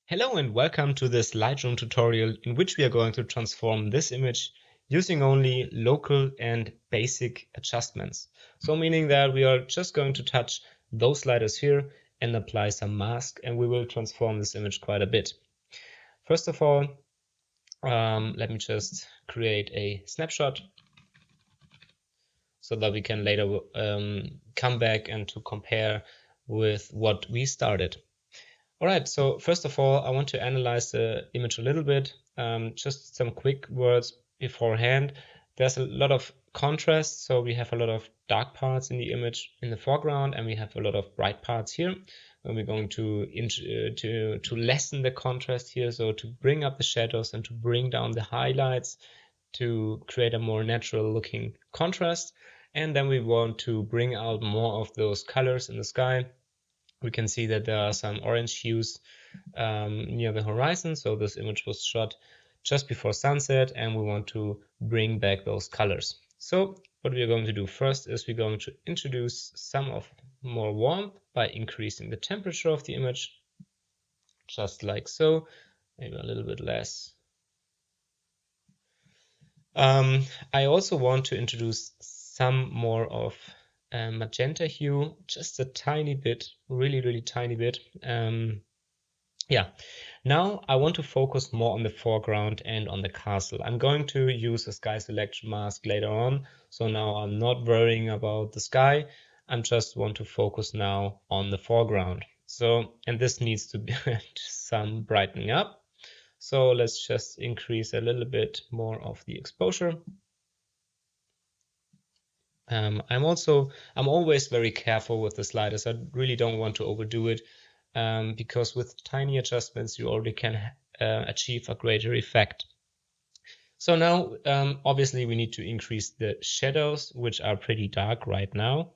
Hello and welcome to this Lightroom tutorial in which we are going to transform this image using only local and basic adjustments. So meaning that we are just going to touch those sliders here and apply some mask, and we will transform this image quite a bit. First of all, let me just create a snapshot so that we can later come back and to compare with what we started. All right, so first of all, I want to analyze the image a little bit. Just some quick words beforehand. There's a lot of contrast, so we have a lot of dark parts in the image in the foreground, and we have a lot of bright parts here. And we're going to lessen the contrast here, so to bring up the shadows and to bring down the highlights to create a more natural looking contrast. And then we want to bring out more of those colors in the sky. We can see that there are some orange hues near the horizon. So this image was shot just before sunset, and we want to bring back those colors. So what we are going to do first is we're going to introduce some of more warmth by increasing the temperature of the image, just like so, maybe a little bit less. I also want to introduce some more of magenta hue, just a tiny bit, really tiny bit. Yeah, now I want to focus more on the foreground and on the castle. I'm going to use a sky selection mask later on, so now I'm not worrying about the sky. I just want to focus now on the foreground. So, and this needs to be some brightening up. So let's just increase a little bit more of the exposure. I'm always very careful with the sliders. I really don't want to overdo it because with tiny adjustments you already can achieve a greater effect. So now obviously we need to increase the shadows, which are pretty dark right now.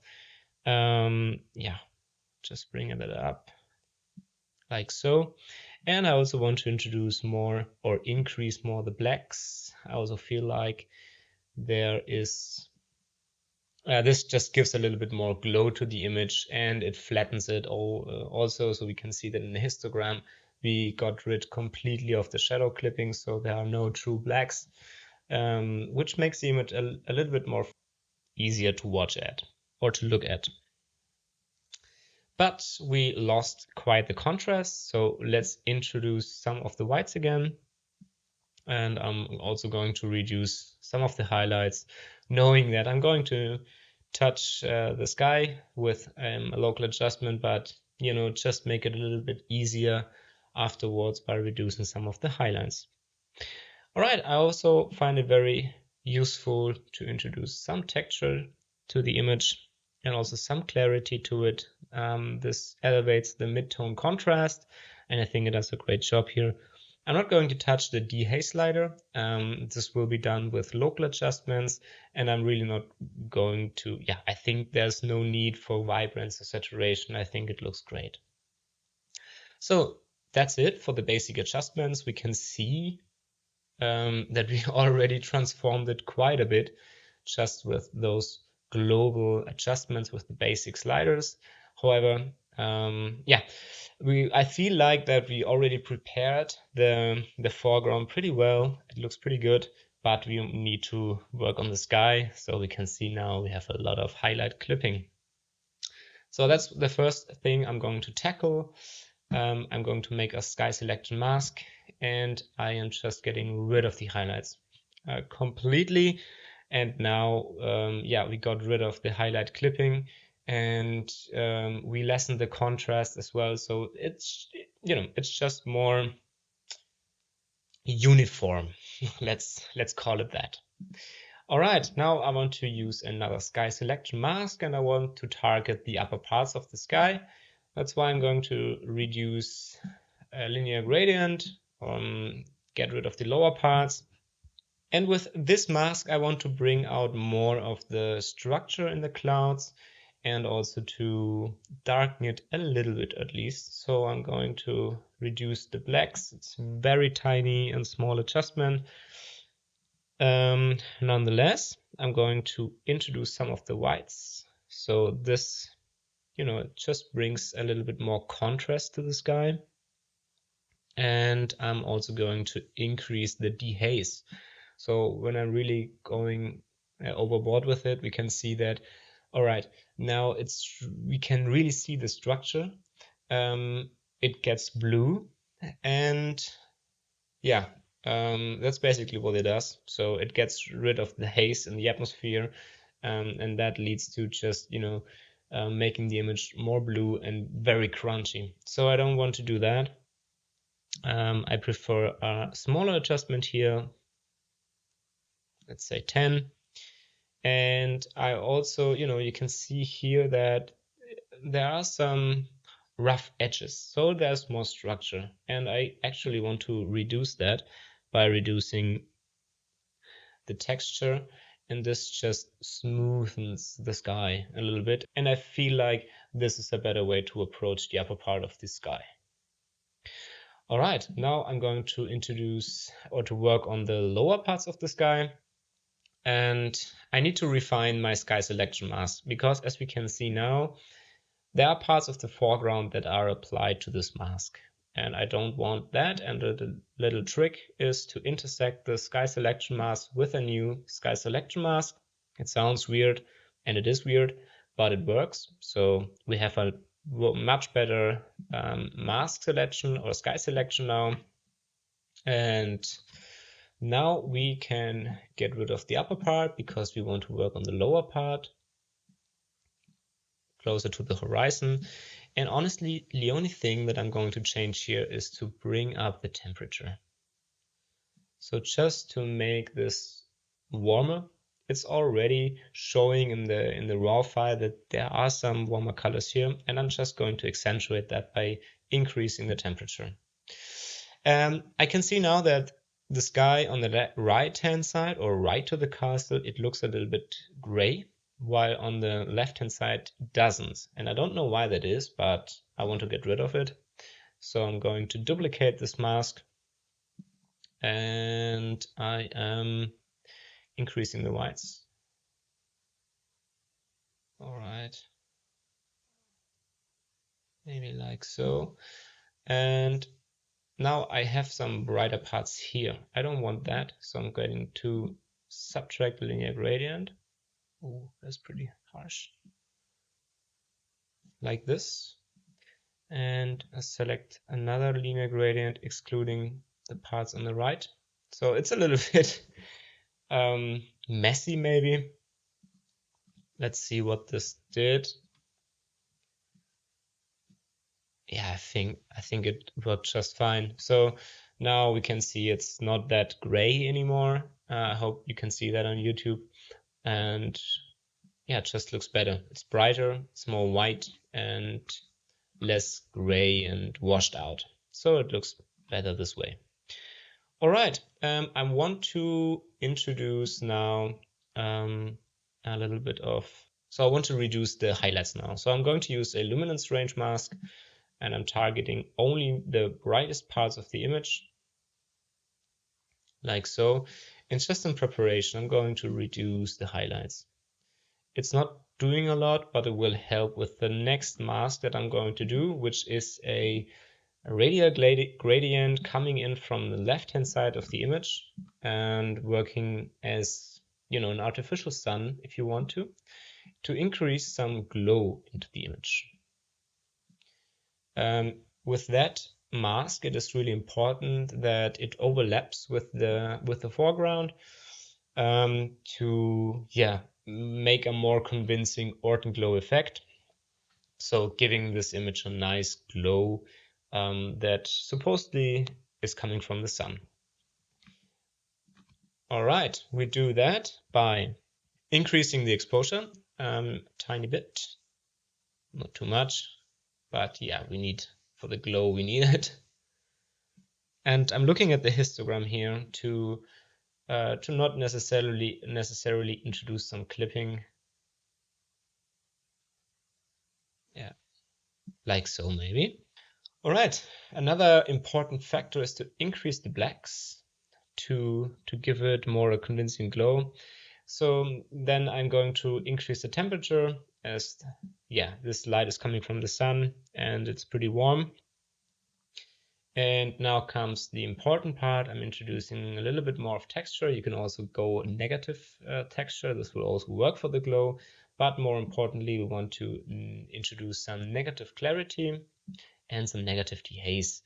Yeah, just bringing that up like so. And I also want to introduce more or increase more the blacks. I also feel like there is this just gives a little bit more glow to the image, and it flattens it also, so we can see that in the histogram we got rid completely of the shadow clipping, so there are no true blacks, which makes the image a little bit more easier to watch at or to look at. But we lost quite the contrast, so let's introduce some of the whites again. And I'm also going to reduce some of the highlights, knowing that I'm going to touch the sky with a local adjustment, but just make it a little bit easier afterwards by reducing some of the highlights. All right, I also find it very useful to introduce some texture to the image and also some clarity to it. This elevates the mid-tone contrast, and I think it does a great job here. I'm not going to touch the dehaze slider. This will be done with local adjustments, and I'm really not going to, I think there's no need for vibrance or saturation. I think it looks great. So that's it for the basic adjustments. We can see that we already transformed it quite a bit just with those global adjustments with the basic sliders. However, I feel like that we already prepared the foreground pretty well. It looks pretty good, but we need to work on the sky. So we can see now we have a lot of highlight clipping. So that's the first thing I'm going to tackle. I'm going to make a sky selection mask, and I am just getting rid of the highlights completely. And now, we got rid of the highlight clipping, and we lessened the contrast as well. So it's just more uniform. let's call it that. All right, now I want to use another sky selection mask, and I want to target the upper parts of the sky. That's why I'm going to reduce a linear gradient, get rid of the lower parts. And with this mask, I want to bring out more of the structure in the clouds and also to darken it a little bit at least. So I'm going to reduce the blacks. It's very tiny and small adjustment. Nonetheless, I'm going to introduce some of the whites. So this it just brings a little bit more contrast to the sky. And I'm also going to increase the dehaze. So when I'm really going overboard with it, we can see that, all right, now we can really see the structure. It gets blue, and yeah, that's basically what it does. So it gets rid of the haze in the atmosphere, and that leads to just, making the image more blue and very crunchy. So I don't want to do that. I prefer a smaller adjustment here, let's say 10. And I also, you can see here that there are some rough edges, so there's more structure. And I actually want to reduce that by reducing the texture, and this just smoothens the sky a little bit. And I feel like this is a better way to approach the upper part of the sky. All right, now I'm going to introduce or to work on the lower parts of the sky. And I need to refine my sky selection mask, because as we can see now, there are parts of the foreground that are applied to this mask. And I don't want that. And the little trick is to intersect the sky selection mask with a new sky selection mask. It sounds weird, and it is weird, but it works. So we have a much better mask selection or sky selection now. And now we can get rid of the upper part because we want to work on the lower part, closer to the horizon. And honestly, the only thing that I'm going to change here is to bring up the temperature. So just to make this warmer, it's already showing in the raw file that there are some warmer colors here, and I'm just going to accentuate that by increasing the temperature. I can see now that the sky on the right-hand side, or right to the castle, it looks a little bit gray, while on the left-hand side it doesn't. And I don't know why that is, but I want to get rid of it. So I'm going to duplicate this mask, and I am increasing the whites. All right, maybe like so. And now I have some brighter parts here. I don't want that, so I'm going to subtract the linear gradient. Oh, that's pretty harsh. Like this. And select another linear gradient, excluding the parts on the right. So it's a little bit messy, maybe. Let's see what this did. Yeah, I think it worked just fine. So now we can see it's not that gray anymore. I hope you can see that on YouTube. And yeah, it just looks better. It's brighter, it's more white, and less gray and washed out. So it looks better this way. All right, I want to introduce now a little bit of, so I want to reduce the highlights now. So I'm going to use a luminance range mask, and I'm targeting only the brightest parts of the image, like so. And just in preparation, I'm going to reduce the highlights. It's not doing a lot, but it will help with the next mask that I'm going to do, which is a radial gradient coming in from the left-hand side of the image and working as, an artificial sun, if you want to increase some glow into the image. With that mask, it is really important that it overlaps with the foreground to make a more convincing orton glow effect. So giving this image a nice glow that supposedly is coming from the sun. All right, we do that by increasing the exposure a tiny bit, not too much, but yeah, for the glow we need it. And I'm looking at the histogram here to not necessarily introduce some clipping. Yeah, like so maybe. All right, another important factor is to increase the blacks to give it more a convincing glow. So then I'm going to increase the temperature, as this light is coming from the sun and it's pretty warm. And now comes the important part. I'm introducing a little bit more of texture. You can also go negative texture. This will also work for the glow. But more importantly, we want to introduce some negative clarity and some negative dehaze.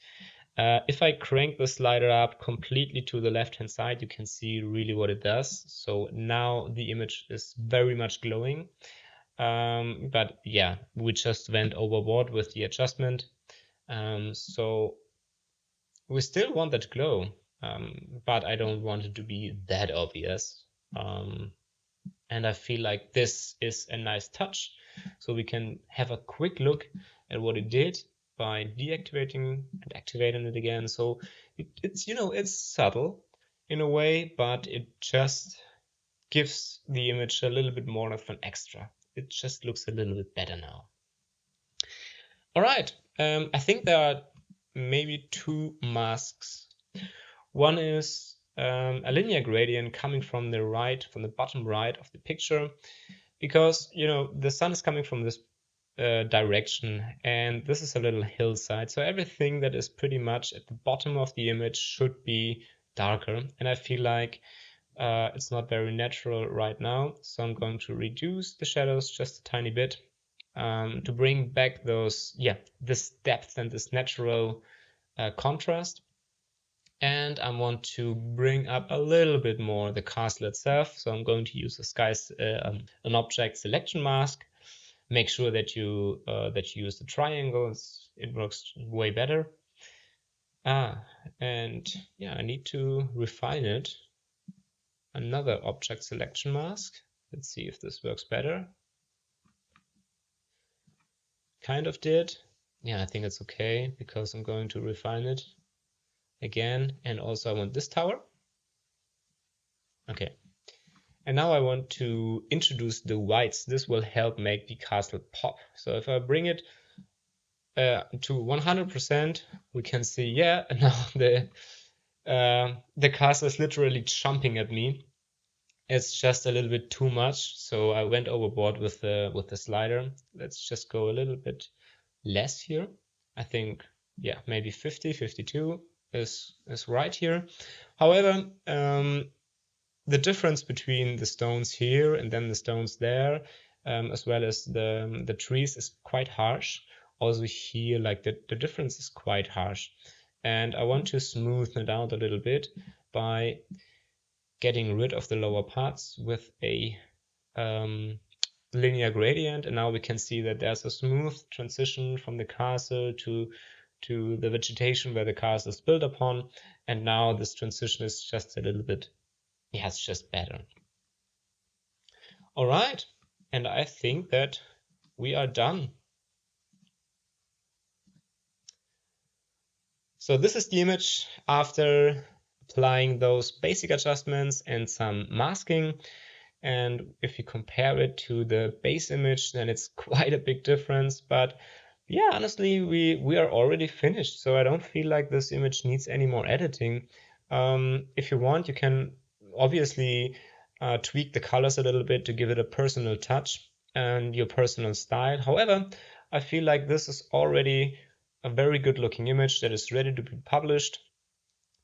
If I crank the slider up completely to the left-hand side, you can see really what it does. So now the image is very much glowing. But yeah, we just went overboard with the adjustment. So we still want that glow, but I don't want it to be that obvious. And I feel like this is a nice touch. So we can have a quick look at what it did by deactivating and activating it again. So it's, you know, it's subtle in a way, but it just gives the image a little bit more of an extra. It just looks a little bit better now. All right, I think there are maybe two masks. One is a linear gradient coming from the right, from the bottom right of the picture, because, you know, the sun is coming from this direction, and this is a little hillside, so everything that is pretty much at the bottom of the image should be darker, and I feel like it's not very natural right now, so I'm going to reduce the shadows just a tiny bit to bring back those, this depth and this natural contrast. And I want to bring up a little bit more the castle itself, so I'm going to use an object selection mask. Make sure that you use the triangles. It works way better. And yeah, I need to refine it. Another object selection mask. Let's see if this works better. Kind of did. Yeah, I think it's okay because I'm going to refine it again. And also I want this tower. Okay. And now I want to introduce the whites. This will help make the castle pop. So if I bring it to 100%, we can see, yeah, now the castle is literally jumping at me. It's just a little bit too much, so I went overboard with the slider. Let's just go a little bit less here. I think, yeah, maybe 50, 52 is right here. However, the difference between the stones here and then the stones there, as well as the trees, is quite harsh. Also here, like the difference is quite harsh. And I want to smoothen it out a little bit by getting rid of the lower parts with a linear gradient. And now we can see that there's a smooth transition from the castle to the vegetation where the castle is built upon. And now this transition is just a little bit, yeah, it's just better. All right, and I think that we are done. So this is the image after applying those basic adjustments and some masking. And if you compare it to the base image, then it's quite a big difference. But yeah, honestly, we are already finished. So I don't feel like this image needs any more editing. If you want, you can obviously tweak the colors a little bit to give it a personal touch and your personal style. However, I feel like this is already a very good looking image that is ready to be published.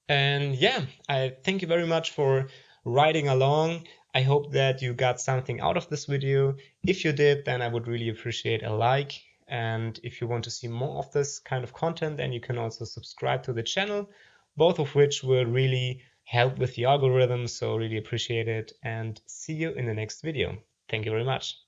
And yeah, I thank you very much for riding along. I hope that you got something out of this video. If you did, then I would really appreciate a like. And if you want to see more of this kind of content, then you can also subscribe to the channel, both of which will really help with the algorithm. So really appreciate it, and see you in the next video. Thank you very much.